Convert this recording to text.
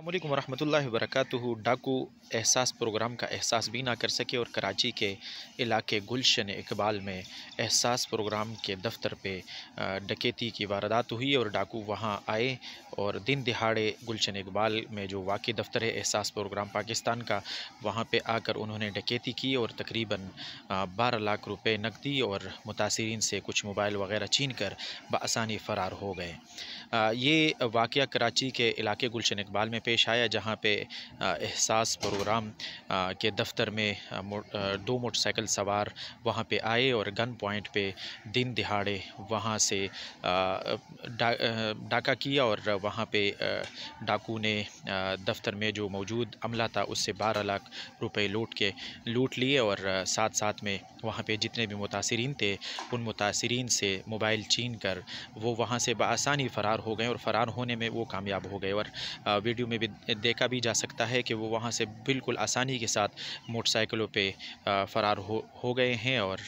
अस्सलामुअलैकुम वरहमतुल्लाहि वबरकातुहू। डाकू एहसास प्रोग्राम का एहसास भी ना कर सके और कराची के इलाके गुलशन इकबाल में एहसास प्रोग्राम के दफ्तर पे डकैती की वारदात हुई और डाकू वहां आए और दिन दिहाड़े गुलशन इकबाल में जो वाक़ई दफ्तर है एहसास प्रोग्राम पाकिस्तान का, वहां पे आकर उन्होंने डकैती की और तकरीबन 12 लाख रुपए नकदी और मुतासिरीन से कुछ मोबाइल वगैरह छीन कर बआसानी फ़रार हो गए। ये वाक़या कराची के इलाके गुलशन इकबाल में पेश आया, जहाँ पे एहसास प्रोग्राम के दफ्तर में दो मोटरसाइकिल सवार वहाँ पे आए और गन पॉइंट पे दिन दिहाड़े वहाँ से डाका किया और वहाँ पे डाकू ने दफ्तर में जो मौजूद अमला था उससे 12 लाख रुपए लूट लिए और साथ साथ में वहाँ पे जितने भी मुतासिरीन थे उन मुतासिरीन से मोबाइल छीन कर वो वहाँ से बआसानी फ़रार हो गए और फ़रार होने में वो कामयाब हो गए। और वीडियो में भी देखा भी जा सकता है कि वो वहाँ से बिल्कुल आसानी के साथ मोटरसाइकिलों पे फ़रार हो गए हैं और